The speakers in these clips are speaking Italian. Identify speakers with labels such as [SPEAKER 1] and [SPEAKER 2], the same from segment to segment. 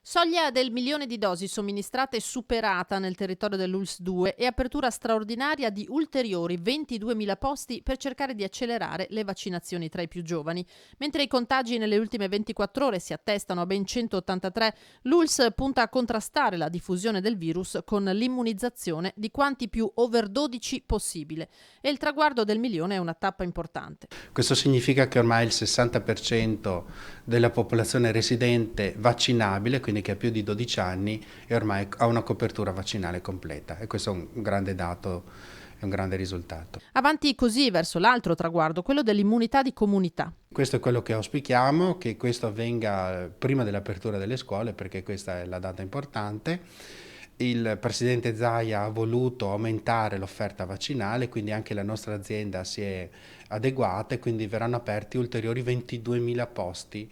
[SPEAKER 1] Soglia del 1.000.000 di dosi somministrate superata nel territorio dell'ULSS 2 e apertura straordinaria di ulteriori 22.000 posti per cercare di accelerare le vaccinazioni tra i più giovani. Mentre i contagi nelle ultime 24 ore si attestano a ben 183, l'ULSS punta a contrastare la diffusione del virus con l'immunizzazione di quanti più over 12 possibile. E il traguardo del 1.000.000 è una tappa importante.
[SPEAKER 2] Questo significa che ormai il 60% della popolazione residente vaccinabile, quindi che ha più di 12 anni, e ormai ha una copertura vaccinale completa, e questo è un grande dato, è un grande risultato.
[SPEAKER 1] Avanti così verso l'altro traguardo, quello dell'immunità di comunità.
[SPEAKER 2] Questo è quello che auspichiamo, che questo avvenga prima dell'apertura delle scuole, perché questa è la data importante. Il presidente Zaia ha voluto aumentare l'offerta vaccinale, quindi anche la nostra azienda si è adeguata e quindi verranno aperti ulteriori 22.000 posti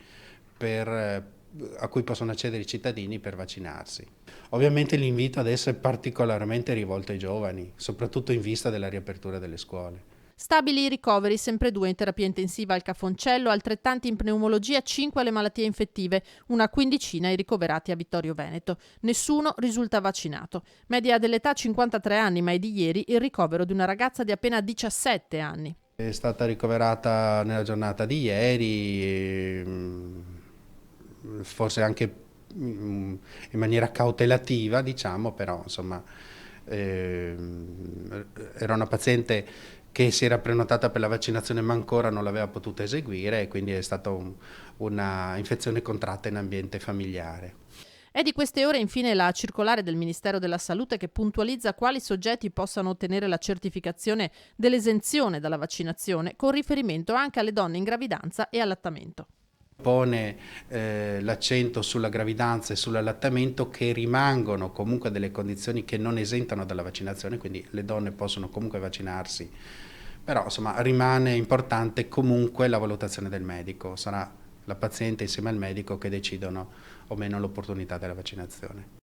[SPEAKER 2] a cui possono accedere i cittadini per vaccinarsi. Ovviamente l'invito adesso è particolarmente rivolto ai giovani, soprattutto in vista della riapertura delle scuole.
[SPEAKER 1] Stabili i ricoveri, sempre 2 in terapia intensiva al Cafoncello, altrettanti in pneumologia, 5 alle malattie infettive, una quindicina i ricoverati a Vittorio Veneto. Nessuno risulta vaccinato. Media dell'età 53 anni, ma è di ieri il ricovero di una ragazza di appena 17 anni.
[SPEAKER 2] È stata ricoverata nella giornata di ieri, forse anche in maniera cautelativa, diciamo, però insomma era una paziente che si era prenotata per la vaccinazione ma ancora non l'aveva potuta eseguire, e quindi è stata una infezione contratta in ambiente familiare.
[SPEAKER 1] È di queste ore infine la circolare del Ministero della Salute che puntualizza quali soggetti possano ottenere la certificazione dell'esenzione dalla vaccinazione, con riferimento anche alle donne in gravidanza e allattamento.
[SPEAKER 2] Pone l'accento sulla gravidanza e sull'allattamento, che rimangono comunque delle condizioni che non esentano dalla vaccinazione, quindi le donne possono comunque vaccinarsi, però insomma rimane importante comunque la valutazione del medico, sarà la paziente insieme al medico che decidono o meno l'opportunità della vaccinazione.